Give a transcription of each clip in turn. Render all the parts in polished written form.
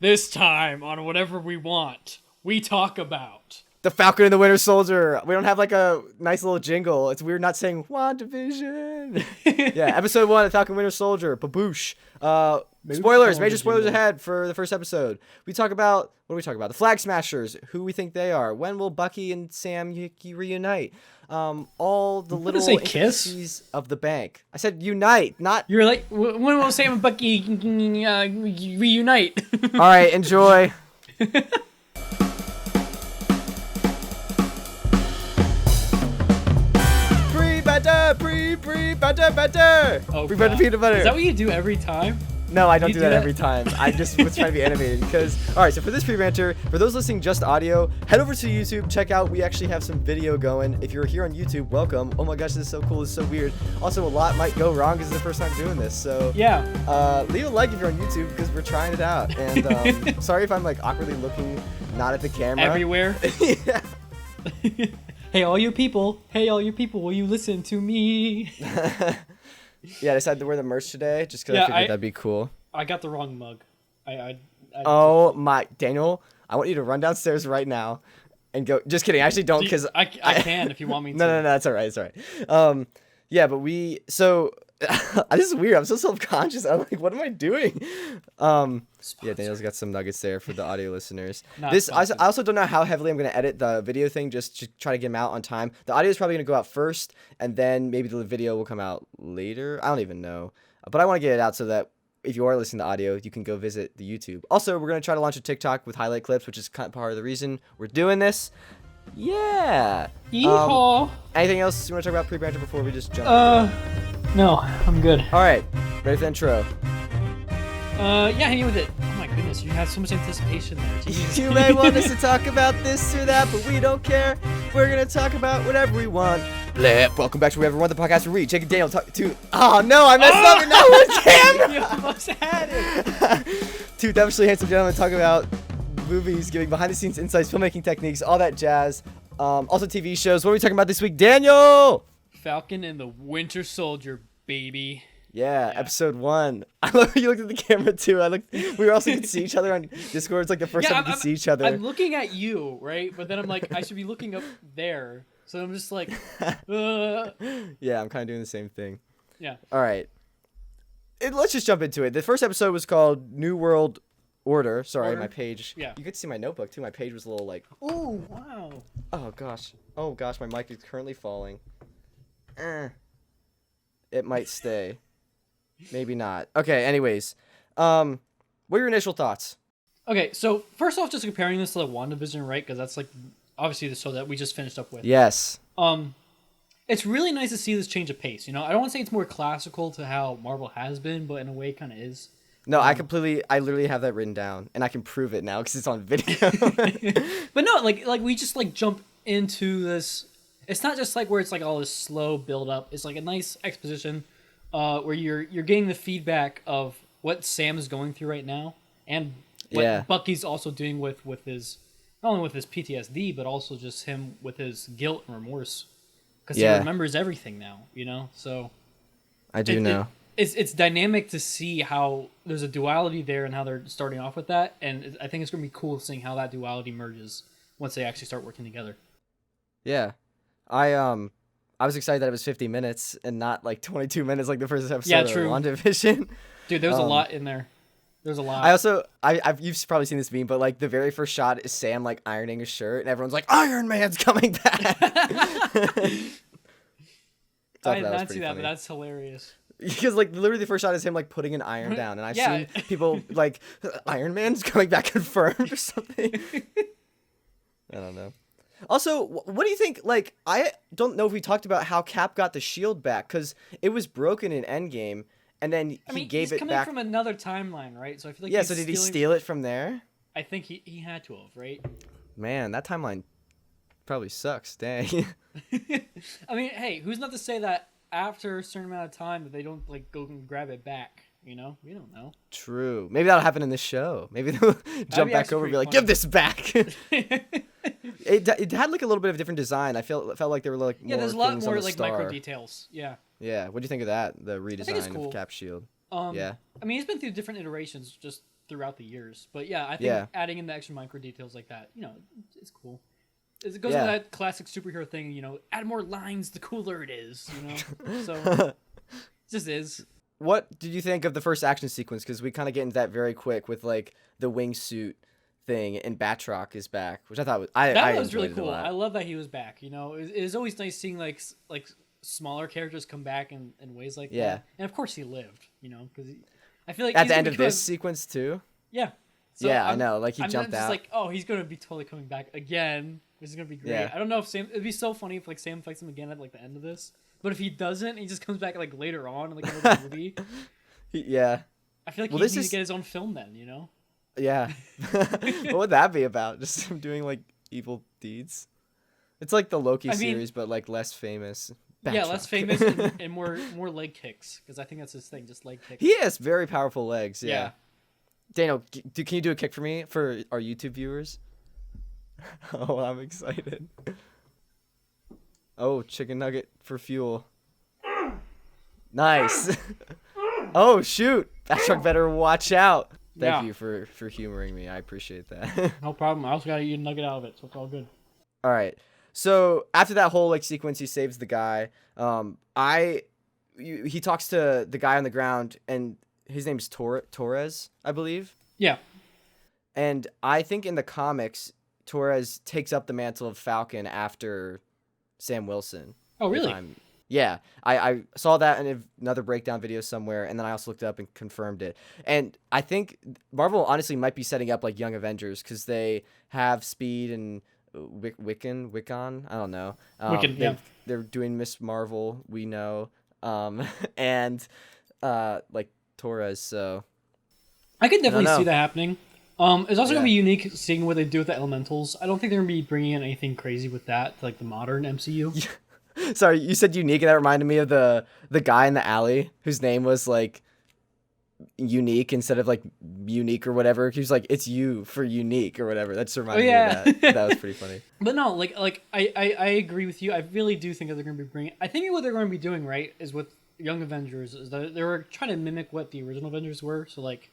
This time on Whatever We Want, we talk about... The Falcon and the Winter Soldier. We don't have like a nice little jingle. It's weird not saying WandaVision. Yeah, episode 1 of Falcon and Winter Soldier. Baboosh. Spoilers, major spoilers ahead for the first episode. We talk about, what do we talk about? The Flag Smashers, who we think they are. When will Bucky and Sam reunite? All the little intricacies of the bank. I said unite, not... You're like, when will Sam and Bucky reunite? All right, enjoy. PreBanter. Oh, PreBanter peanut butter. Is that what you do every time? No, I don't do that every time. I just was trying to be animated because... Alright, so for this PreBanter, for those listening just audio, head over to YouTube, check out, we actually have some video going. If you're here on YouTube, welcome. Oh my gosh, this is so cool, this is so weird. Also, a lot might go wrong because it's the first time doing this, so... Yeah. Leave a like if you're on YouTube because we're trying it out. And sorry if I'm like awkwardly looking not at the camera. Everywhere. Yeah. Hey, all you people, will you listen to me? Yeah, I decided to wear the merch today just because I figured that'd be cool. I got the wrong mug. Oh my, Daniel, I want you to run downstairs right now and go. Just kidding. I actually don't because I can if you want me to. No, that's all right. It's all right. Yeah, but this is weird. I'm so self-conscious. I'm like, what am I doing? Yeah, Daniel's got some nuggets there for the audio listeners. I also don't know how heavily I'm going to edit the video thing just to try to get them out on time. The audio is probably going to go out first, and then maybe the video will come out later. I don't even know. But I want to get it out so that if you are listening to audio, you can go visit the YouTube. Also, we're going to try to launch a TikTok with highlight clips, which is kind of part of the reason we're doing this. Yeah. Yeehaw. Anything else you want to talk about PreBanter before we just jump? No, I'm good. All right, ready for the intro? Yeah, hit me with it. Oh my goodness, you have so much anticipation there. Jeez. You may want us to talk about this or that, but we don't care. We're gonna talk about whatever we want. Blip. Welcome back to Whatever We Want, the podcast where we, Jake and Daniel, talk to... Oh no, I messed up and now we're camera! You almost had it! Two devilishly handsome gentlemen talk about movies, giving behind-the-scenes insights, filmmaking techniques, all that jazz. Also TV shows. What are we talking about this week, Daniel? Falcon and the Winter Soldier, baby. Yeah, episode 1. I love how you looked at the camera too. We also could see each other on Discord. It's like the first time we could see each other. I'm looking at you, right? But then I'm like, I should be looking up there. So I'm just like, Yeah, I'm kind of doing the same thing. Yeah. All right. Let's just jump into it. The first episode was called New World Order. Sorry, my page. Yeah. You could see my notebook too. My page was a little like... Oh, wow. Oh, gosh. My mic is currently falling. It might stay. Maybe not. Okay, anyways. What are your initial thoughts? Okay, so first off, just comparing this to the WandaVision, right? Because that's like obviously the show that we just finished up with. Yes. It's really nice to see this change of pace. You know, I don't want to say it's more classical to how Marvel has been, but in a way, it kind of is. No, I literally have that written down, and I can prove it now because it's on video. But no, like we just like jump into this. It's not just like where it's like all this slow build up. It's like a nice exposition, where you're getting the feedback of what Sam is going through right now, and what Bucky's also doing with his, not only with his PTSD, but also just him with his guilt and remorse, because he remembers everything now. You know, so I do know. It's dynamic to see how there's a duality there and how they're starting off with that, and I think it's going to be cool seeing how that duality merges once they actually start working together. Yeah. I was excited that it was 50 minutes and not like 22 minutes like the first episode of WandaVision. Dude, there was a lot in there. There's a lot. I also, you've probably seen this meme, but like the very first shot is Sam like ironing his shirt and everyone's like, Iron Man's coming back. I did not see that, but that's hilarious. Because like literally the first shot is him like putting an iron down, and I've seen people like, Iron Man's coming back confirmed or something. I don't know. Also, what do you think? Like, I don't know if we talked about how Cap got the shield back, because it was broken in Endgame, and then he gave it back. He's coming from another timeline, right? So I feel like yeah. So did he steal it from there? I think he had to have, right? Man, that timeline probably sucks. Dang. I mean, hey, who's not to say that after a certain amount of time that they don't like go and grab it back? You know, we don't know. True. Maybe that'll happen in this show. Maybe they'll jump back over and be like, "Give this back." It had like a little bit of different design. I felt like there were like more there's a lot things more on the like star. micro details. Yeah. Yeah. What do you think of that? The redesign cool. of Cap's shield. Yeah. I mean, he's been through different iterations just throughout the years. But yeah, I think adding in the extra micro details like that, it's cool. It goes with that classic superhero thing, add more lines, the cooler it is, So it just is. What did you think of the first action sequence? Because we kind of get into that very quick with like the wingsuit thing, and Batroc is back, which I thought was really cool. I love that he was back. It was always nice seeing like smaller characters come back in ways like that. And of course he lived, because I feel like at the end of this sequence too. Yeah. So I know. Like he jumped out. Like, oh, he's gonna be totally coming back again. This is gonna be great. Yeah. I don't know if Sam. It'd be so funny if like Sam fights him again at like the end of this. But if he doesn't, he just comes back like later on in like another movie. Yeah. I feel like he needs to get his own film then. Yeah. What would that be about? Just him doing like evil deeds. It's like the Loki series, but like less famous. Yeah, less famous and more leg kicks, because I think that's his thing, just leg kicks. He has very powerful legs. Yeah. Daniel, can you do a kick for me for our YouTube viewers? Oh, I'm excited. Oh, chicken nugget for fuel. Nice. Oh, shoot. Batroc better watch out. Thank you for humoring me. I appreciate that. No problem. I also got to eat a nugget out of it, so it's all good. All right. So after that whole like sequence, he saves the guy. He talks to the guy on the ground, and his name's Torres, I believe. Yeah. And I think in the comics, Torres takes up the mantle of Falcon after Sam Wilson. Oh, really? Yeah. I saw that in another breakdown video somewhere, and then I also looked it up and confirmed it. And I think Marvel honestly might be setting up like Young Avengers, because they have Speed and Wiccan. I don't know. Wiccan, yeah. They're doing Miss Marvel, we know. And like Torres, so I could definitely see that happening. It's also gonna be unique seeing what they do with the elementals. I don't think they're gonna be bringing in anything crazy with that, like the modern MCU. Sorry, you said unique, and that reminded me of the guy in the alley whose name was like unique instead of like unique or whatever. He was like, it's you for unique or whatever. That just reminded me of that. That was pretty funny. But no, like I agree with you. I really do think that they're gonna be bringing. I think what they're going to be doing right is with Young Avengers is that they were trying to mimic what the original Avengers were. So like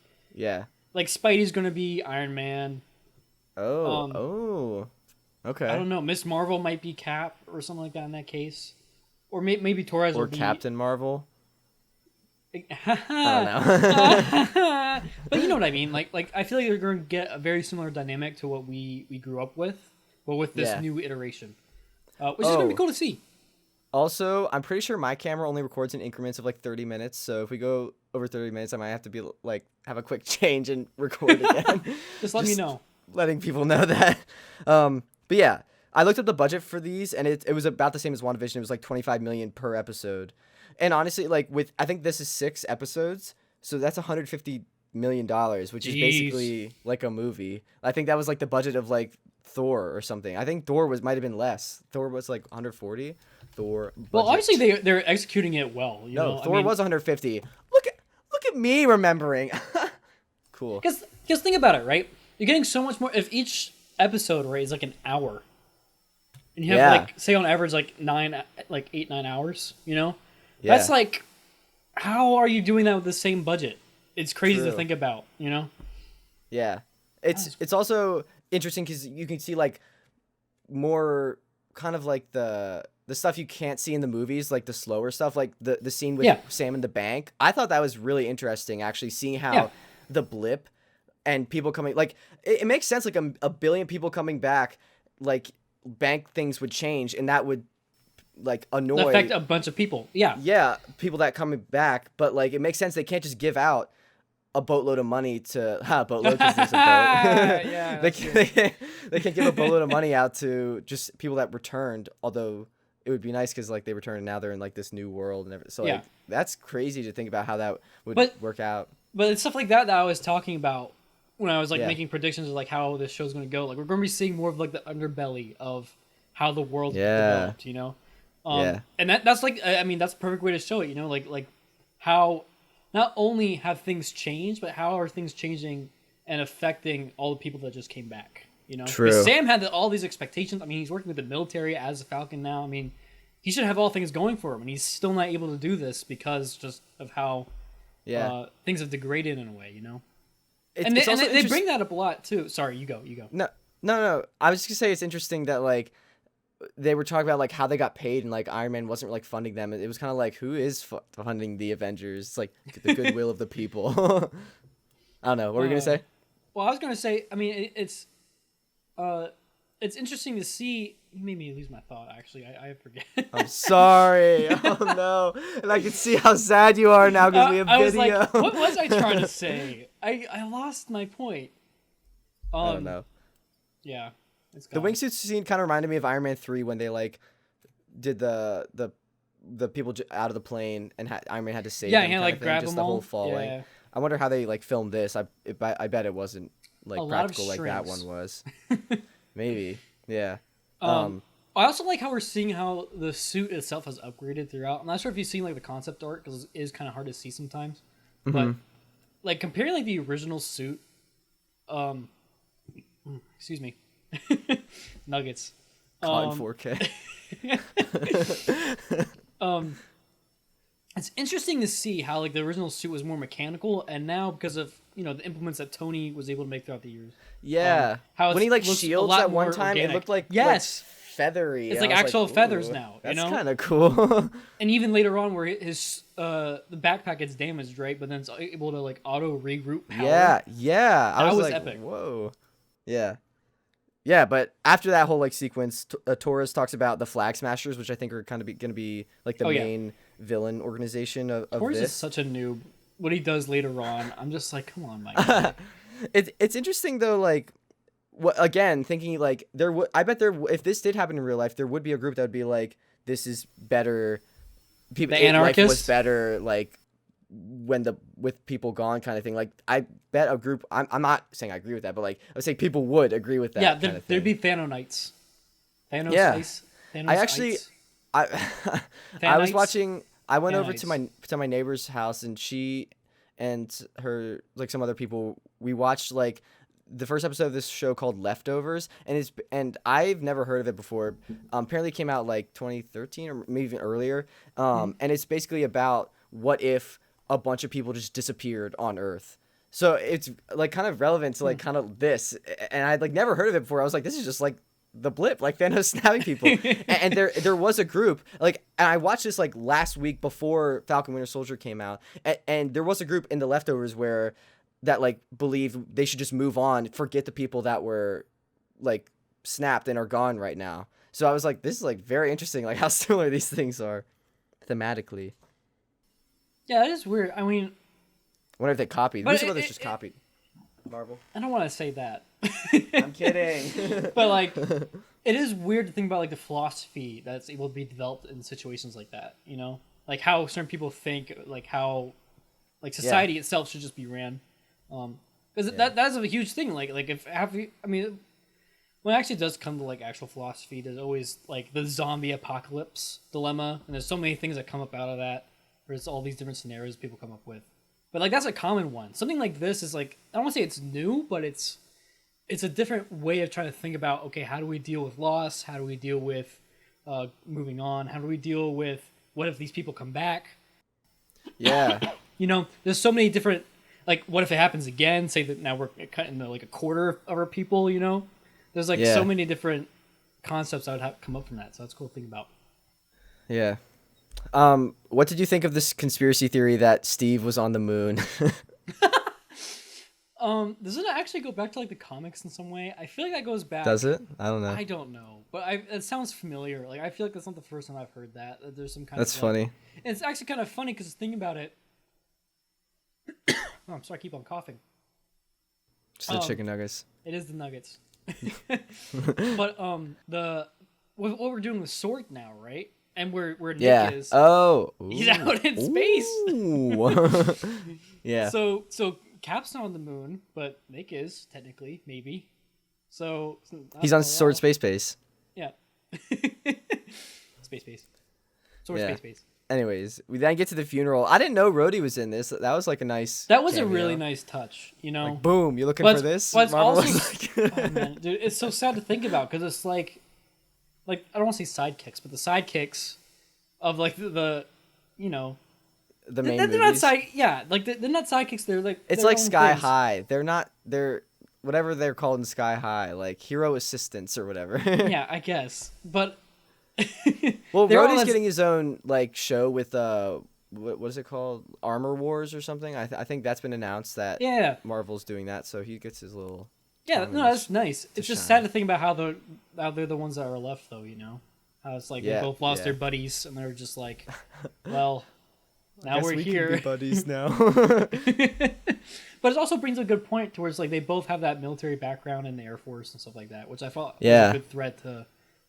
like Spidey's going to be Iron Man. Okay. I don't know. Miss Marvel might be Cap or something like that in that case, or maybe Torres or Captain Marvel. I don't know. But you know what I mean. Like I feel like they're going to get a very similar dynamic to what we grew up with, but with this new iteration, which is going to be cool to see. Also, I'm pretty sure my camera only records in increments of like 30 minutes. So if we go over 30 minutes, I might have to be like have a quick change and record again. Just let me know. Letting people know that. But yeah, I looked up the budget for these, and it was about the same as WandaVision. It was like $25 million per episode. And honestly, like I think this is 6 episodes, so that's $150 million, which is basically like a movie. I think that was like the budget of like Thor or something. I think Thor might have been less. Thor was like 140. Thor. Budget. Well, obviously they're executing it well. Thor was 150. Look at me remembering. Cool. Because think about it, right? You're getting so much more if each episode, right, is like an hour, and you have like say on average like 8-9 hours. That's like, how are you doing that with the same budget? It's crazy to think about. Yeah, it's also interesting because you can see like more kind of like the stuff you can't see in the movies, like the slower stuff, like the scene with Sam in the bank. I thought that was really interesting, actually, seeing how the blip and people coming, like, it makes sense, like a billion people coming back, like bank things would change, and that would like affect a bunch of people. Yeah, people that coming back, but like it makes sense they can't just give out a boatload of money to boatload because there's a boat. Yeah, they can't give a boatload of money out to just people that returned, although it would be nice because like they returned and now they're in like this new world and everything. So like that's crazy to think about how that would work out. But it's stuff like that I was talking about when I was like making predictions of like how this show's going to go. Like we're going to be seeing more of like the underbelly of how the world developed, and that's like, I mean, that's the perfect way to show it, like how not only have things changed, but how are things changing and affecting all the people that just came back, True. Because Sam had all these expectations. I mean, he's working with the military as a Falcon now. I mean, he should have all things going for him, and he's still not able to do this because just of how things have degraded in a way, they bring that up a lot too. Sorry, you go. No. I was just gonna say it's interesting that like they were talking about like how they got paid and like Iron Man wasn't like funding them. It was kind of like who is funding the Avengers? It's like the goodwill of the people. I don't know. What were you gonna say? Well, I was gonna say. I mean, it's interesting to see. You made me lose my thought. Actually, I forget. I'm sorry. Oh no! And I can see how sad you are now because we have video. Was like, what was I trying to say? I lost my point. I don't know. Yeah. The wingsuit scene kind of reminded me of Iron Man 3 when they like did the people out of the plane and Iron Man had to save them. Yeah, like grab just them the all. whole falling. Yeah. I wonder how they like filmed this. I bet it wasn't like practical like that one was. Maybe. Yeah. I also like how we're seeing how the suit itself has upgraded throughout. I'm not sure if you've seen like the concept art because it is kind of hard to see sometimes. But like comparing like the original suit, excuse me, nuggets. Caught in 4K. It's interesting to see how like the original suit was more mechanical, and now because of the implements that Tony was able to make throughout the years. Yeah, how when he like shields at one time, organic. It looked like yes. Like, feathery. It's like actual feathers now. That's kind of cool. And even later on, where his the backpack gets damaged, right? But then it's able to like auto regroup power. Yeah. That was like, epic. Whoa. Yeah, but after that whole like sequence, Torres talks about the Flag Smashers, which I think are kind of going to be like the main villain organization of Torres this. Is such a noob. What he does later on, I'm just like, come on, Mike. It's interesting though, like. Again, thinking like I bet if this did happen in real life, there would be a group that would be like, this is better. The anarchists life was better like with people gone kind of thing. Like I bet a group. I'm not saying I agree with that, but like I would say people would agree with that. Yeah, kind of there'd be Thanonites. Thanos. Yeah, Ice, Thanos I actually, I was watching. I went over to my neighbor's house and she and her like some other people. We watched like. The first episode of this show called Leftovers, and I've never heard of it before. Apparently it came out like 2013 or maybe even earlier. And it's basically about what if a bunch of people just disappeared on Earth. So it's like kind of relevant to like kind of this, and I'd like never heard of it before. I was like, this is just like the blip, like Thanos snapping people. and there was a group like, and I watched this like last week before Falcon Winter Soldier came out, and there was a group in the Leftovers where. That like believe they should just move on, forget the people that were like snapped and are gone right now. So I was like, this is like very interesting, like how similar these things are thematically. Yeah, that is weird. I mean, I wonder if they copied. Who's some others just copied? Marvel. I don't want to say that. I'm kidding. But like, it is weird to think about like the philosophy that's able to be developed in situations like that. Like how certain people think, like how, like society itself should just be ran. Because that's a huge thing. Like when it actually does come to like actual philosophy, there's always like the zombie apocalypse dilemma, and there's so many things that come up out of that. There's all these different scenarios people come up with, but like that's a common one. Something like this is like I don't want to say it's new, but it's a different way of trying to think about okay, how do we deal with loss? How do we deal with moving on? How do we deal with what if these people come back? Yeah, there's so many different. Like, what if it happens again? Say that now we're cutting like a quarter of our people, There's like so many different concepts that would have come up from that. So that's a cool thing about. Yeah. What did you think of this conspiracy theory that Steve was on the moon? Does it actually go back to like the comics in some way? I feel like that goes back. Does it? I don't know. I don't know, but it sounds familiar. Like I feel like that's not the first time I've heard that. There's some kind That's of. funny. And it's actually kind of funny because thinking about it. Oh, I'm sorry, I keep on coughing. Just the chicken nuggets. It is the nuggets. But what we're doing with Sword now, right? And where Nick is. Oh. Ooh. He's out in space. Yeah. So Cap's not on the moon, but Nick is technically, maybe. So he's on Sword Space Base. Yeah. Space Base. Sword Space Base. Anyways, we then get to the funeral. I didn't know Rhodey was in this. That was like a nice. That was cameo. A really nice touch, Like, boom! You're looking for this. But it's also, oh, man, dude, it's so sad to think about because it's like I don't want to say sidekicks, but the sidekicks of like the the main they're movies. They're not sidekicks. They're like it's their like own Sky things. High. They're whatever they're called in Sky High, like hero assistants or whatever. Yeah, I guess. But well, they're all Rhodey's as- getting his own like show with what is it called? Armor Wars or something? I think that's been announced that yeah. Marvel's doing that, so he gets his little. Yeah, no, that's nice. It's just shine. sad to think about how they're the ones that are left, though. You know, how it's like they both lost their buddies, and they're just like, well, now we're here. Can be buddies now. But it also brings a good point towards like they both have that military background in the Air Force and stuff like that, which I thought was a good thread to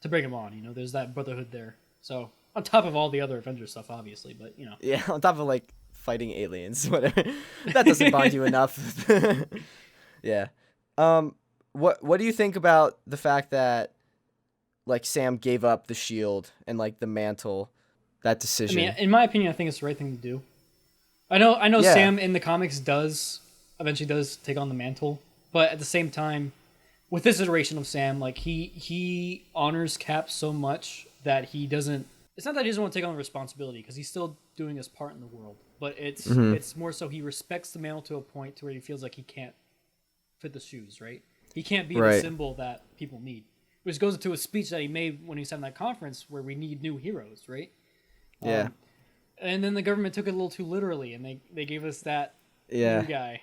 bring them on. You know, there's that brotherhood there. So on top of all the other Avengers stuff, obviously, but you know. Yeah, on top of like fighting aliens, whatever. That doesn't bond you enough. Yeah. What do you think about the fact that like Sam gave up the shield and like the mantle, that decision? I mean, in my opinion, I think it's the right thing to do. I know Yeah. Sam in the comics eventually does take on the mantle, but at the same time, with this iteration of Sam, like he honors Cap so much that he doesn't. It's not that he doesn't want to take on the responsibility because he's still doing his part in the world, but it's more so he respects the mantle to a point to where he feels like he can't fit the shoes, right? He can't be the symbol that people need. Which goes into a speech that he made when he was having that conference where we need new heroes, right? Yeah. And then the government took it a little too literally, and they gave us that new guy.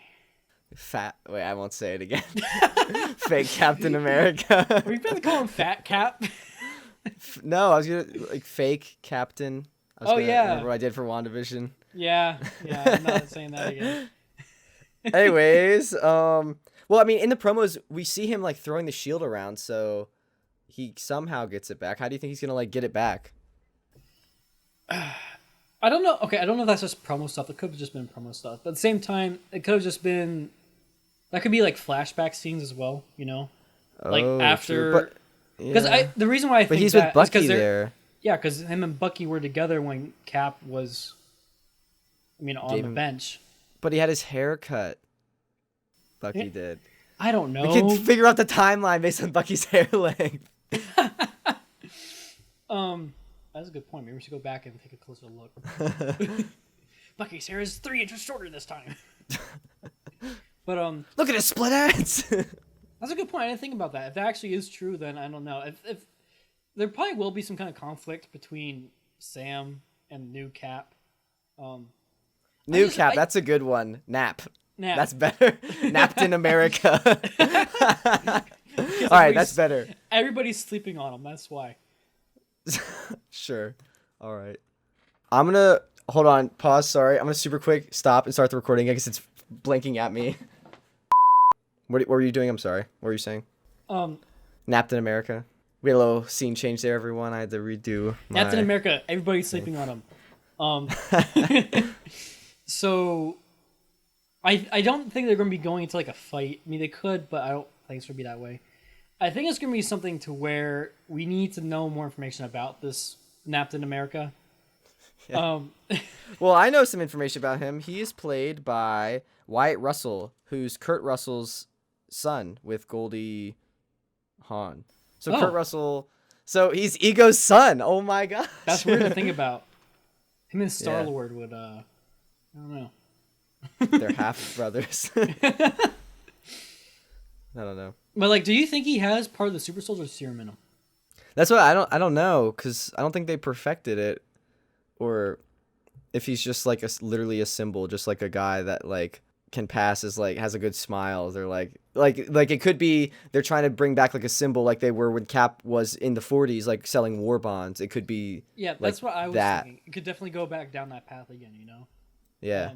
Fat. Wait, I won't say it again. Fake Captain America. Are you going to call him Fat Cap? No, I was gonna like fake Captain. Remember what I did for WandaVision. Yeah, I'm not saying that again. Anyways, well, I mean, in the promos, we see him like throwing the shield around, so he somehow gets it back. How do you think he's gonna like get it back? I don't know. Okay, I don't know if that's just promo stuff. It could have just been promo stuff. But at the same time, it could have just been. That could be like flashback scenes as well, you know? Like after. Because the reason why I think but he's that with Bucky there. Yeah, because him and Bucky were together when Cap was. On the bench. But he had his hair cut. Bucky did. I don't know. We can figure out the timeline based on Bucky's hair length. That's a good point. Maybe we should go back and take a closer look. Bucky's hair is 3 inches shorter this time. But look at his split ends. That's a good point. I didn't think about that. If that actually is true, then I don't know. If there probably will be some kind of conflict between Sam and new Cap. New Cap, that's a good one. Nap. That's better. Napped in America. All right, that's better. Everybody's sleeping on him. That's why. Sure. All right. I'm gonna hold on. Pause. Sorry. I'm gonna super quick stop and start the recording. I guess it's blinking at me. What were you doing? I'm sorry. What were you saying? Napped in America. We had a little scene change there, everyone. I had to redo. Napped in America. Everybody's sleeping on him. So, I don't think they're going to be going into like a fight. I mean, they could, but I don't think it's going to be that way. I think it's going to be something to where we need to know more information about this Napped in America. Yeah. Well, I know some information about him. He is played by Wyatt Russell, who's Kurt Russell's son with Goldie Hawn. So Kurt Russell, so he's Ego's son. Oh my gosh. That's weird to think about. Him and Star-Lord would, I don't know. They're half brothers. I don't know. But like, do you think he has part of the super soldier serum in him? That's what I don't know, because I don't think they perfected it, or if he's just like literally a symbol, just like a guy that like can pass as like has a good smile. They're like it could be they're trying to bring back like a symbol like they were when Cap was in the 40s, like selling war bonds. It could be that's what I was thinking. It could definitely go back down that path again, you know. Yeah.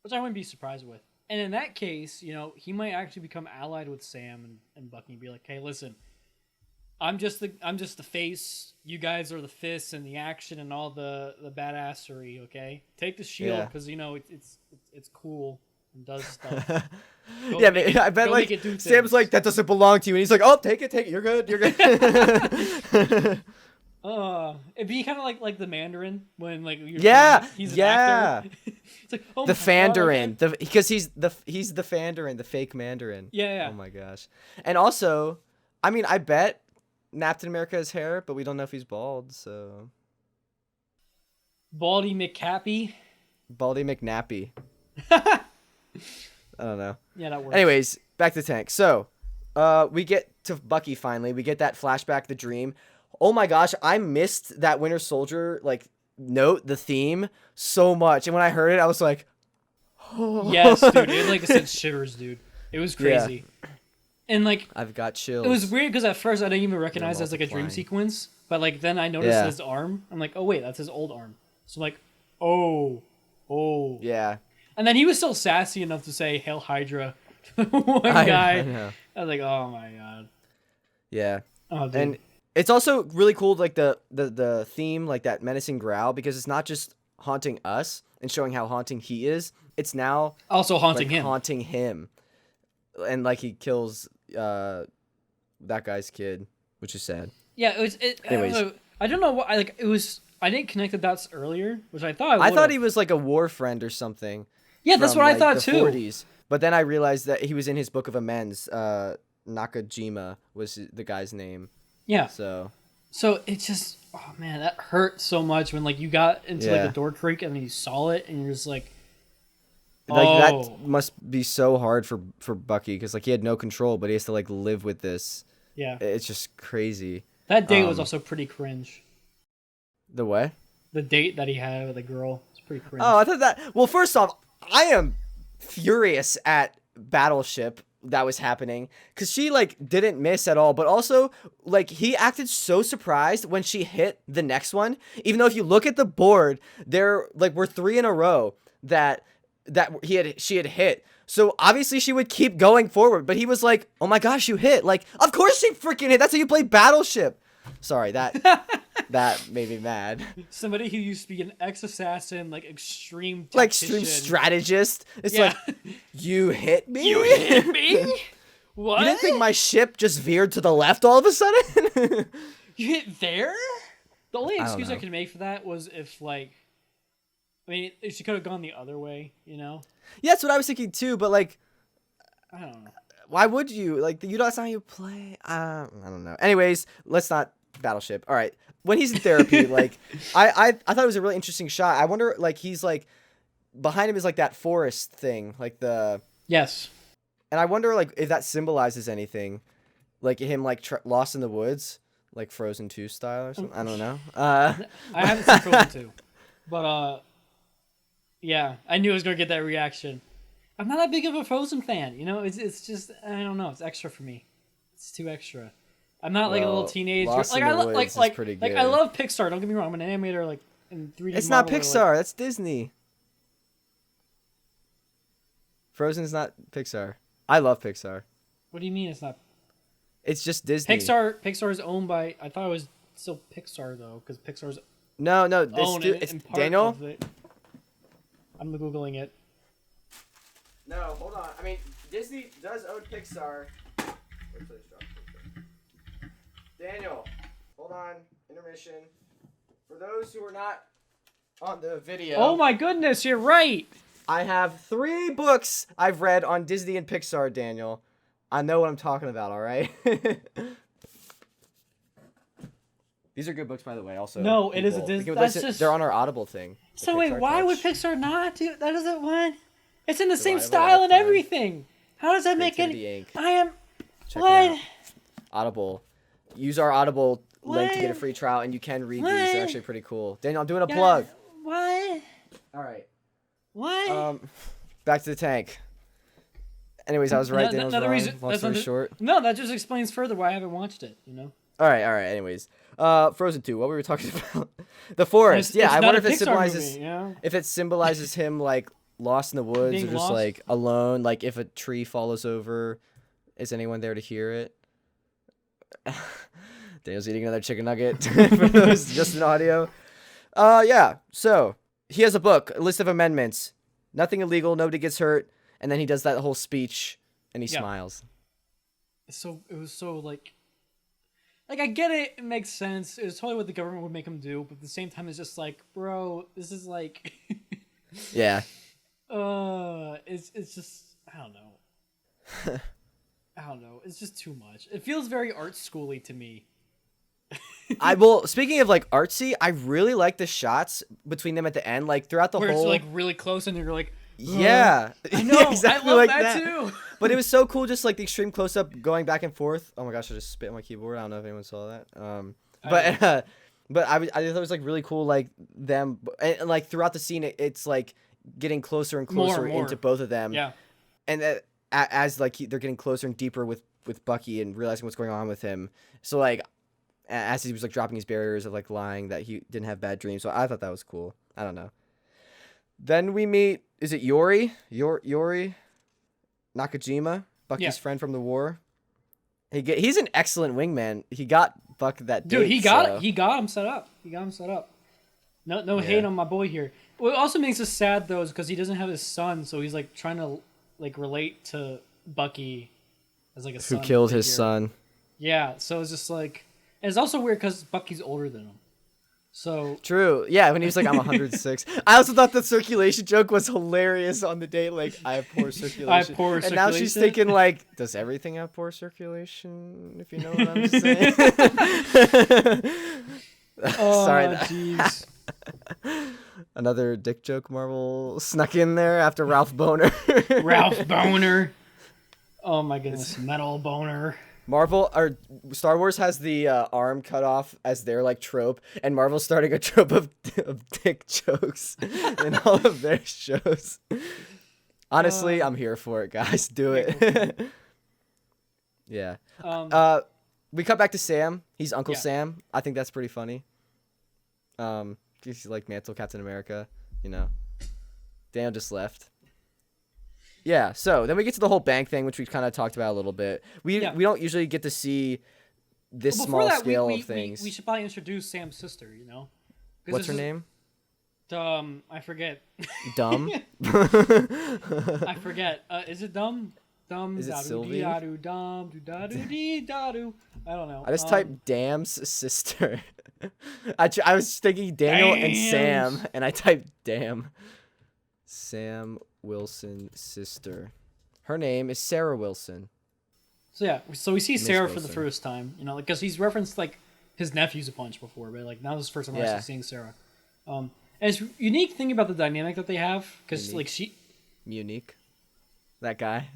Which I wouldn't be surprised with. And in that case, you know, he might actually become allied with Sam and Bucky and be like, "Hey, listen, I'm just the face. You guys are the fists and the action and all the badassery. Okay, take the shield because you know it's cool and does stuff." I bet like Sam's like, "That doesn't belong to you," and he's like, "Oh, take it. You're good. You're good." It'd be kind of like the Mandarin when like he's an actor. It's like, oh, the Fandarin, because he's the Fandarin, the fake Mandarin. Yeah. Oh my gosh. And also, I mean, I bet Napped in America has hair, but we don't know if he's bald, so. Baldy McCappy. Baldy McNappy. I don't know. Yeah, that works. Anyways, back to Tank. So, we get to Bucky finally. We get that flashback, the dream. Oh my gosh, I missed that Winter Soldier like note, the theme, so much. And when I heard it, I was like, oh. Yes, dude. It like I said, shivers, dude. It was crazy. Yeah. And like, I've got chills. It was weird because at first I didn't even recognize it as like a dream sequence, but like then I noticed his arm. I'm like, oh wait, that's his old arm. So I'm like, oh. Yeah. And then he was still sassy enough to say "Hail Hydra" to one guy. I was like, oh my god. Yeah. Oh, dude. And it's also really cool, like the theme, like that menacing growl, because it's not just haunting us and showing how haunting he is. It's now also haunting him. Haunting him, and like he kills that guy's kid, which is sad. Yeah, it was. Anyways, I don't know what it was. I didn't connect the dots earlier, which I thought I thought he was like a war friend or something. Yeah, that's what I thought too. 40s. But then I realized that he was in his Book of Amends. Nakajima was the guy's name. Yeah. So it just, oh man, that hurt so much when like you got into like the door creak and then you saw it and you're just like, that must be so hard for Bucky because like he had no control, but he has to like live with this. Yeah. It's just crazy. That date was also pretty cringe. The what? The date that he had with a girl was pretty cringe. Oh, I thought that. Well, first off, I am furious at Battleship that was happening because she like didn't miss at all, but also like he acted so surprised when she hit the next one, even though if you look at the board there like we're 3 in a row that she had hit, so obviously she would keep going forward, but he was like, oh my gosh, you hit, like of course she freaking hit, that's how you play Battleship. Sorry, that made me mad. Somebody who used to be an ex-assassin, like extreme tactician. Like extreme strategist. It's like, you hit me? You hit me? What? You didn't think my ship just veered to the left all of a sudden? You hit there? The only excuse I could make for that was if like, I mean, if she could have gone the other way, you know? Yeah, that's what I was thinking too, but like, I don't know. Why would you? Like, that's not how you play. I don't know. Anyways, let's not Battleship. All right. When he's in therapy, like, I thought it was a really interesting shot. I wonder, like, he's like, behind him is like that forest thing, like the. Yes. And I wonder, like, if that symbolizes anything, like him, like, lost in the woods, like Frozen 2 style or something. I don't know. I haven't seen Frozen 2, but yeah, I knew I was gonna get that reaction. I'm not that big of a Frozen fan, you know. It's just I don't know. It's extra for me. It's too extra. I'm not like a little teenager. Like I love Pixar. Don't get me wrong. I'm an animator, like in 3D. It's not Pixar. That's Disney. Frozen's not Pixar. I love Pixar. What do you mean it's not? It's just Disney. Pixar is owned by. I thought it was still Pixar though, because Pixar's. No, it's Daniel. I'm googling it. No, hold on. I mean, Disney does own Pixar. Daniel, hold on. Intermission. For those who are not on the video. Oh my goodness, you're right. I have 3 books I've read on Disney and Pixar, Daniel. I know what I'm talking about, all right? These are good books, by the way, also. No, it is a Disney. They're on our Audible thing. So wait, why would Pixar not do that? Doesn't what? It's in the same style and everything. How does that make any? I am. Check what? Audible. Use our Audible link to get a free trial, and you can read these. They're actually pretty cool. Daniel, I'm doing a plug. What? All right. What? Back to the tank. Anyways, I was right. Daniel's wrong. Long story short. No, that just explains further why I haven't watched it. You know. All right. Anyways, Frozen 2. What were we talking about? The forest. I wonder if it symbolizes. If it symbolizes him like lost in the woods being or just lost? Like alone. Like if a tree falls over, is anyone there to hear it? Daniel's eating another chicken nugget for those just in audio. Yeah. So he has a book, a list of amendments. Nothing illegal. Nobody gets hurt. And then he does that whole speech, and he smiles. So it was so like I get it. It makes sense. It was totally what the government would make him do, but at the same time, it's just like, bro, this is like. Yeah. It's just I don't know. I don't know. It's just too much. It feels very art schooly to me. Speaking of like artsy, I really like the shots between them at the end, like throughout the where whole. It's like really close, and you're like, yeah, I know, yeah, exactly I love like that too. But it was so cool, just like the extreme close up going back and forth. Oh my gosh, I just spit on my keyboard. I don't know if anyone saw that. But I thought it was like really cool, like them and like throughout the scene, it's like getting closer and closer More. into both of them. Yeah, and as like they're getting closer and deeper with Bucky and realizing what's going on with him. So like as he was like dropping his barriers of like lying that he didn't have bad dreams. So I thought that was cool. I don't know. Then we meet, is it Yori Nakajima, Bucky's friend from the war. He's an excellent wingman. He got Buck that date. Dude, he got him set up. No hate on my boy here. What also makes us sad though is because he doesn't have his son, so he's like trying to like relate to Bucky as like a son who killed figure. his son. Yeah, so it's just like, and it's also weird because Bucky's older than him. So true. Yeah, when he was like, I'm 106. I also thought the circulation joke was hilarious on the date. Like, I have poor circulation. And now she's thinking like, does everything have poor circulation? If you know what I'm saying. Sorry. Jeez. Another dick joke Marvel snuck in there after Ralph Boner. Ralph Boner. Oh my goodness, metal boner. Marvel or Star Wars has the arm cut off as their like trope, and Marvel's starting a trope of dick jokes in all of their shows. Honestly, I'm here for it, guys. Do it. Yeah. We cut back to Sam. He's Uncle Sam. I think that's pretty funny. He's like Mantle Captain America, you know. Daniel just left. Yeah, so then we get to the whole bank thing, which we kind of talked about a little bit. We don't usually get to see this small scale of things. We should probably introduce Sam's sister, you know? What's her name? I forget. Dumb? I forget. Is it Dumb? Dumb. Is it Sylvie? I don't know. I just typed Dam's sister. I was thinking Daniel and Sam, and I typed Dam. Sam Wilson's sister. Her name is Sarah Wilson. So we see Sarah for the first time, you know, because he's referenced like his nephews a bunch before, but like now this is the first time we're actually seeing Sarah. And it's unique thing about the dynamic that they have, because like unique. That guy.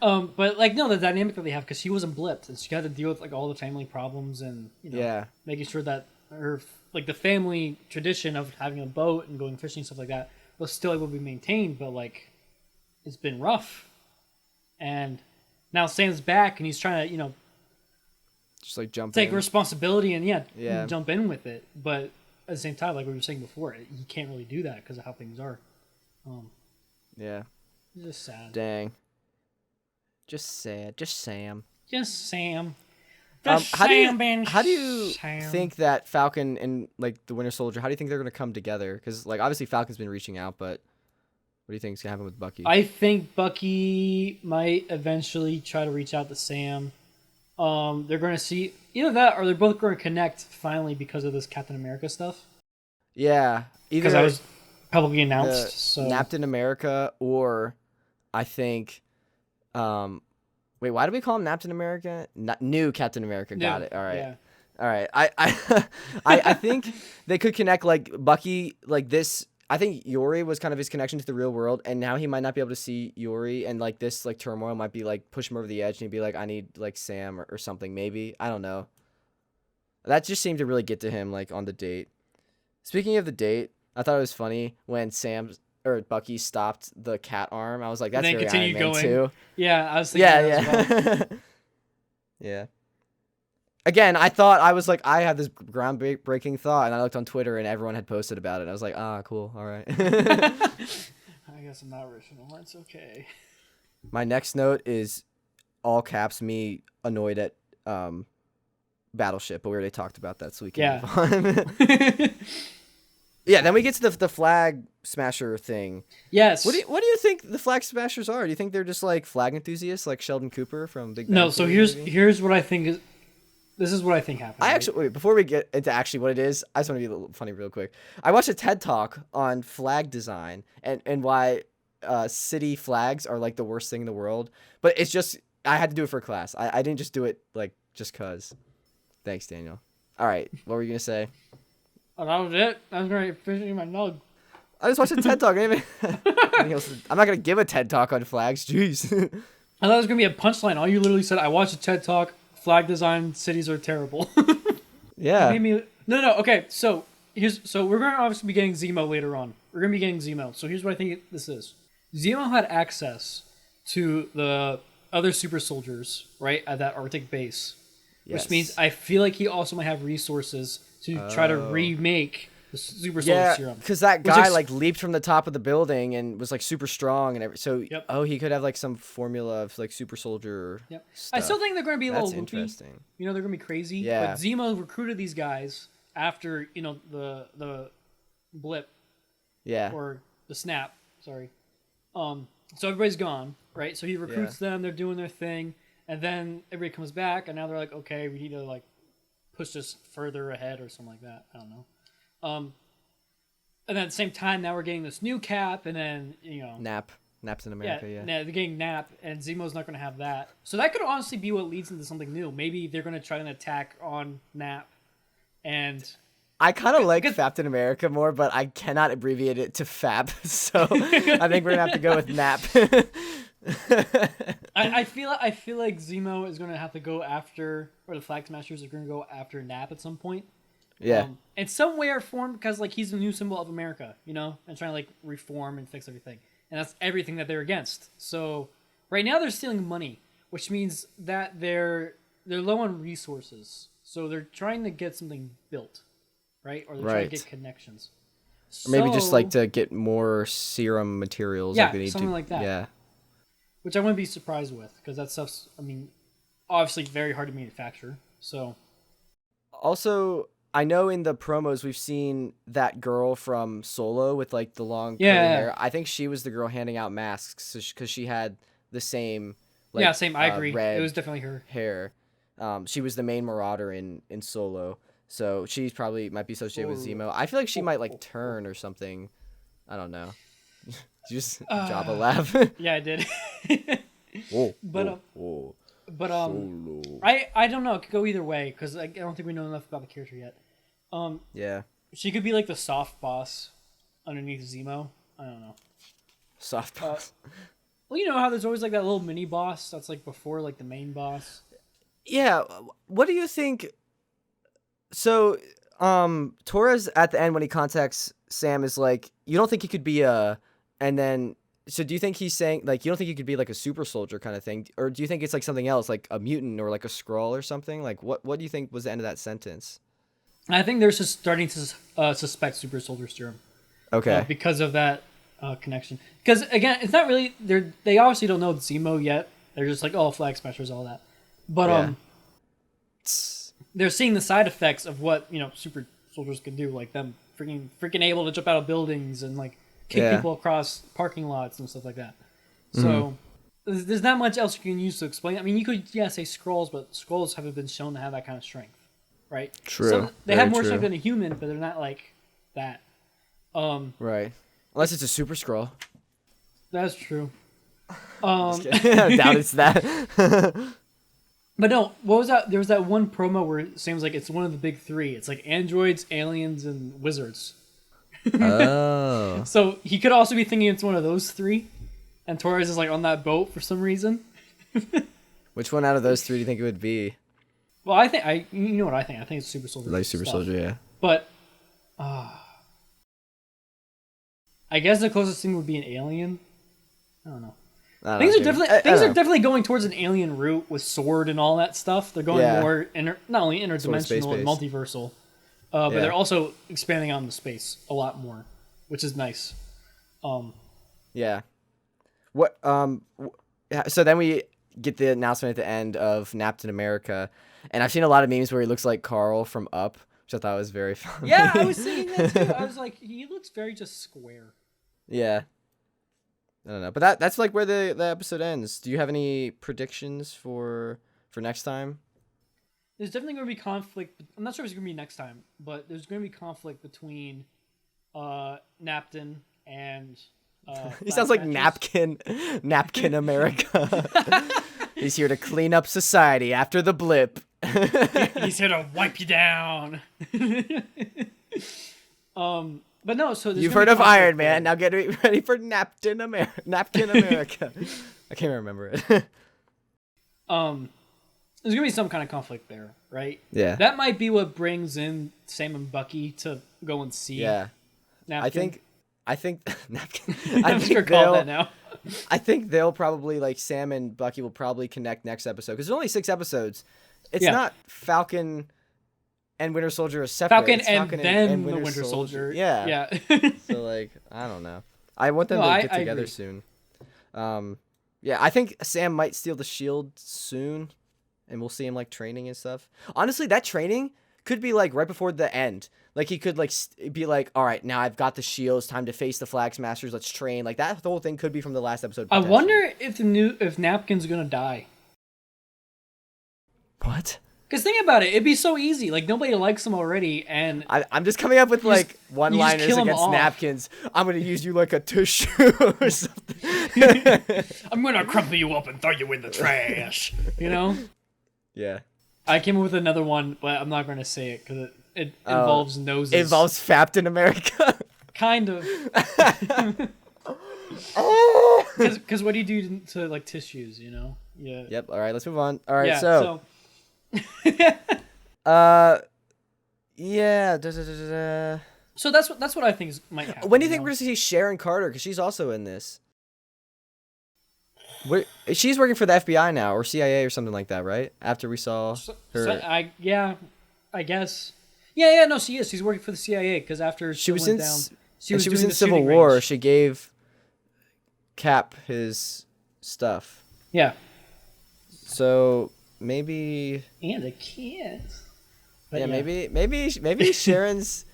But like no, the dynamic that they have, because she wasn't blipped, and she had to deal with like all the family problems and you know making sure that her like the family tradition of having a boat and going fishing and stuff like that was still able to be maintained, but like it's been rough. And now Sam's back and he's trying to, you know, just like take responsibility and jump in with it. But at the same time, like we were saying before, he can't really do that because of how things are. Yeah. It's just sad. Dang. Just sad. Just Sam. How do you think that Falcon and like the Winter Soldier, how do you think they're going to come together? Because like obviously Falcon's been reaching out, but what do you think is going to happen with Bucky? I think Bucky might eventually try to reach out to Sam. They're going to see either that or they're both going to connect finally because of this Captain America stuff. Yeah. Because that was publicly announced. So Captain America, or I think wait, why do we call him Captain America? New Captain America. Got it. All right. Yeah. All right. I think they could connect like Bucky like this. I think Yori was kind of his connection to the real world, and now he might not be able to see Yori, and like this like turmoil might be like push him over the edge, and he'd be like, I need like Sam or something. Maybe, I don't know. That just seemed to really get to him like on the date. Speaking of the date, I thought it was funny when Bucky stopped the cat arm. I was like, that's very Iron Man too. Yeah, I was thinking that as well. Yeah. Again, I was like, I had this groundbreaking thought, and I looked on Twitter, and everyone had posted about it. I was like, cool, all right. I guess I'm not original. That's okay. My next note is all caps me annoyed at Battleship, but we already talked about that, so we can move on. Yeah, then we get to the flag smasher thing. Yes. What do you think the flag smashers are? Do you think they're just like flag enthusiasts, like Sheldon Cooper from Big Bang No, so Theory, here's what I think this is what I think happened. Wait, before we get into actually what it is, I just want to be a little funny real quick. I watched a TED Talk on flag design and why city flags are like the worst thing in the world. But it's just, I had to do it for class. I didn't just do it like just cause. Thanks, Daniel. All right, what were you gonna say? Oh, that was it. I was going to finish my nug. I just watched a TED talk. I'm not gonna give a TED talk on flags. Jeez. I thought it was gonna be a punchline. All you literally said, I watched a TED talk. Flag design, cities are terrible. Yeah. No. Okay, so we're gonna obviously be getting Zemo later on. We're gonna be getting Zemo. So here's what I think this is. Zemo had access to the other super soldiers, right, at that Arctic base, which means I feel like he also might have resources to try to remake the super soldier serum. Because that guy like leaped from the top of the building and was like super strong and so he could have like some formula of like super soldier. Yep. Stuff. I still think they're going to be a little loopy. Interesting. You know, they're going to be crazy. Yeah. But Zemo recruited these guys after the blip. Yeah. Or the snap. Sorry. So everybody's gone, right? So he recruits them. They're doing their thing, and then everybody comes back, and now they're like, okay, we need to like push this further ahead or something like that. I don't know. And then at the same time, now we're getting this new Cap, and then Naps in America. Yeah, they're getting Nap, and Zemo's not going to have that. So that could honestly be what leads into something new. Maybe they're going to try an attack on Nap, and I kind of like Captain America more, but I cannot abbreviate it to FAP, so I think we're gonna have to go with Nap. I feel like Zemo is going to have to go after, or the Flag Smashers are going to go after Nap at some point. Yeah. In some way or form, because like he's the new symbol of America, you know, and trying to like reform and fix everything, and that's everything that they're against. So right now they're stealing money, which means that they're low on resources. So they're trying to get something built, right? Or they're trying to get connections. Or maybe just like to get more serum materials. Yeah, like they need something like that. Yeah. Which I wouldn't be surprised with, because that stuff's, I mean, obviously very hard to manufacture. So. Also, I know in the promos we've seen that girl from Solo with like the long curly hair. I think she was the girl handing out masks because she had the same. Like, same. I agree. It was definitely her hair. She was the main Marauder in Solo, so she probably might be associated with Zemo. I feel like she might like turn or something. I don't know. Just Jabba laugh. Yeah, I did. But Solo. I don't know. It could go either way because I don't think we know enough about the character yet. Yeah. She could be like the soft boss underneath Zemo. I don't know. Soft boss. Well, you know how there's always like that little mini boss that's like before like the main boss. Yeah. What do you think? So, Torres at the end when he contacts Sam is like, you don't think he could be and then, so do you think he's saying, like, you don't think he could be, like, a super soldier kind of thing? Or do you think it's, like, something else, like a mutant or, like, a Skrull or something? Like, what do you think was the end of that sentence? I think they're just starting to suspect super soldier serum. Okay. Because of that connection. Because, again, it's not really, they obviously don't know Zemo yet. They're just like, oh, Flag Smashers, all that. But, they're seeing the side effects of what, you know, super soldiers can do. Like, them freaking able to jump out of buildings and, like, kick people across parking lots and stuff like that. So there's not much else you can use to explain. I mean, you could say Skrulls, but Skrulls haven't been shown to have that kind of strength, right? True. They have more strength than a human, but they're not like that. Right. Unless it's a super Skrull. That's true. I doubt it's that. But no, what was that? There was that one promo where it seems like it's one of the big three. It's like androids, aliens, and wizards. Oh. So he could also be thinking it's one of those three, and Torres is like on that boat for some reason. Which one out of those three do you think it would be? Well, you know what I think. I think it's Super Soldier. Like Super Soldier, yeah. But, I guess the closest thing would be an alien. I don't know. Things are definitely going towards an alien route with sword and all that stuff. They're going more not only interdimensional and multiversal, but they're also expanding on the space a lot more, which is nice. Yeah. What? So then we get the announcement at the end of Captain America, and I've seen a lot of memes where he looks like Carl from Up, which I thought was very funny. Yeah, I was thinking that too. I was like, he looks very just square. Yeah. I don't know, but that's like where the episode ends. Do you have any predictions for next time? There's definitely going to be conflict. I'm not sure if it's going to be next time, but there's going to be conflict between Napton and he sounds like Napkin America. He's here to clean up society after the blip. He's here to wipe you down. But no, so you've heard of Iron Man. Now get ready for Napkin America. I can't remember it. There's gonna be some kind of conflict there, right? Yeah. That might be what brings in Sam and Bucky to go and see. Yeah. Napkin. I think Napkin. I'm just gonna call that now. I think they'll probably, like, Sam and Bucky will probably connect next episode because there's only 6 episodes. It's not Falcon and Winter Soldier are separate. Falcon and then the Winter Soldier. Yeah. So, like, I don't know. I want them to get together soon. Yeah, I think Sam might steal the shield soon, and we'll see him, like, training and stuff. Honestly, that training could be, like, right before the end. Like, he could, like, be like, all right, now I've got the shield. It's time to face the Flag Smashers. Let's train. Like, that whole thing could be from the last episode. I wonder if Napkin's gonna die. What? Because think about it. It'd be so easy. Like, nobody likes him already, and... I'm just coming up with, like, one-liners against Napkins. I'm going to use you like a tissue or something. I'm going to crumple you up and throw you in the trash. You know? Yeah. I came up with another one, but I'm not going to say it because it involves noses. It involves Captain America? Kind of. Because what do you do to, like, tissues, you know? Yeah. Yep. All right, let's move on. All right, yeah, so yeah. So that's what I think might happen. When do you think we're gonna see Sharon Carter? Because she's also in this. She's working for the FBI now, or CIA, or something like that, right? After we saw her, I guess. Yeah. No, she is. She's working for the CIA because after she was in Civil War. Range. She gave Cap his stuff. Yeah. So. Maybe and a kid. Yeah, maybe Sharon's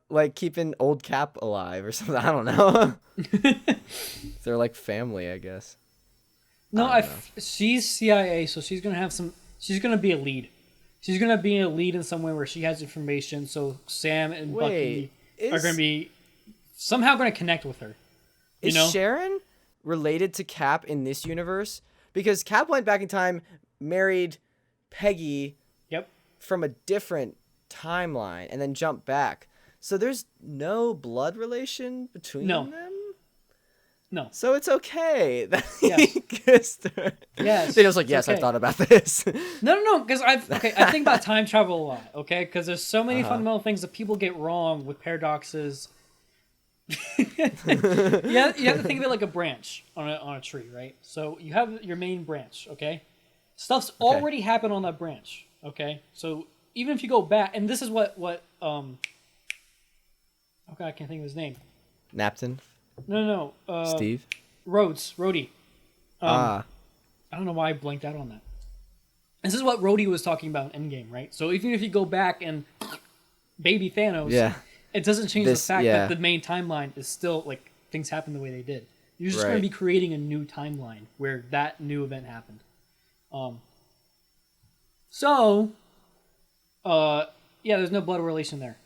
like keeping old Cap alive or something. I don't know. They're like family, I guess. No, she's CIA, so she's gonna have some. She's gonna be a lead. She's gonna be a lead in some way where she has information. So Sam and Bucky are gonna be somehow gonna connect with her. Is Sharon related to Cap in this universe? Because Cap went back in time. Married Peggy from a different timeline and then jumped back. So there's no blood relation between them? No. So it's okay that yes. he kissed her. Yes. Daniel's like, yes, okay. I thought about this. No, because I think about time travel a lot, okay? Because there's so many fundamental things that people get wrong with paradoxes. You have to think of it like a branch on a tree, right? So you have your main branch, okay? Stuff's already happened on that branch, okay? So even if you go back, and this is what okay, I can't think of his name. Napton? No. Steve? Rhodey. I don't know why I blanked out on that. This is what Rhodey was talking about in Endgame, right? So even if you go back and baby Thanos, it doesn't change the fact that the main timeline is still, like, things happen the way they did. You're just going to be creating a new timeline where that new event happened. There's no blood relation there.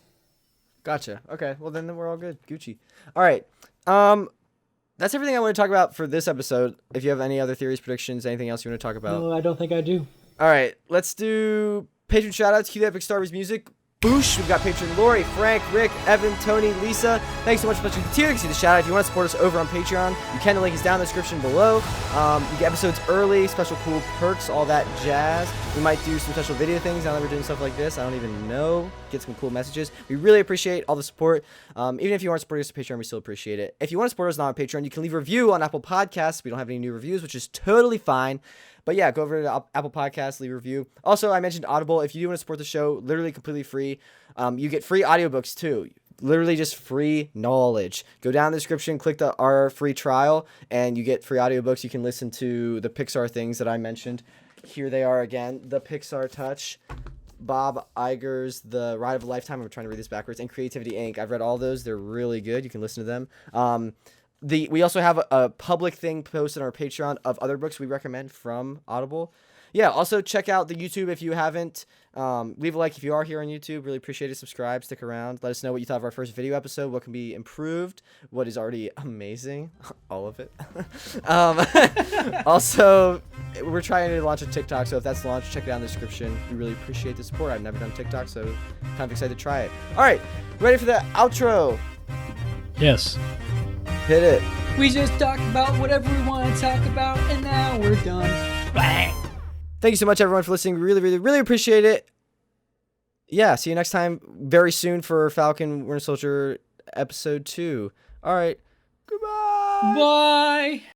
Gotcha. Okay, well then we're all good. Gucci. All right. That's everything I want to talk about for this episode. If you have any other theories, predictions, anything else you want to talk about. No, I don't think I do. All right, let's do Patron Shout-Outs. Cue the Epic Star Wars music. Boosh. We've got Patron Lori, Frank, Rick, Evan, Tony, Lisa. Thanks so much for watching the tier. You can see the shout out. If you want to support us over on Patreon, you can. The link is down in the description below. You get episodes early, special cool perks, all that jazz. We might do some special video things now that we're doing stuff like this. I don't even know. Get some cool messages. We really appreciate all the support. Even if you aren't supporting us on Patreon, we still appreciate it. If you want to support us not on Patreon, you can leave a review on Apple Podcasts. We don't have any new reviews, which is totally fine. But yeah, go over to Apple Podcasts, leave a review. Also, I mentioned Audible. If you do want to support the show, literally completely free. You get free audiobooks too. Literally just free knowledge. Go down in the description, click our free trial, and you get free audiobooks. You can listen to the Pixar things that I mentioned. Here they are again. The Pixar Touch, Bob Iger's The Ride of a Lifetime. I'm trying to read this backwards. And Creativity Inc. I've read all those. They're really good. You can listen to them. We also have a public thing posted on our Patreon of other books we recommend from Audible. Yeah, also check out the YouTube if you haven't. Leave a like if you are here on YouTube. Really appreciate it. Subscribe, stick around. Let us know what you thought of our first video episode, what can be improved, what is already amazing. All of it. Also, we're trying to launch a TikTok, so if that's launched, check it out in the description. We really appreciate the support. I've never done TikTok, so kind of excited to try it. All right, ready for the outro? Yes. Hit it. We just talked about whatever we want to talk about, and now we're done. Bang. Thank you so much, everyone, for listening. Really, really, really appreciate it. Yeah, see you next time very soon for Falcon Winter Soldier episode 2. All right. Goodbye. Bye.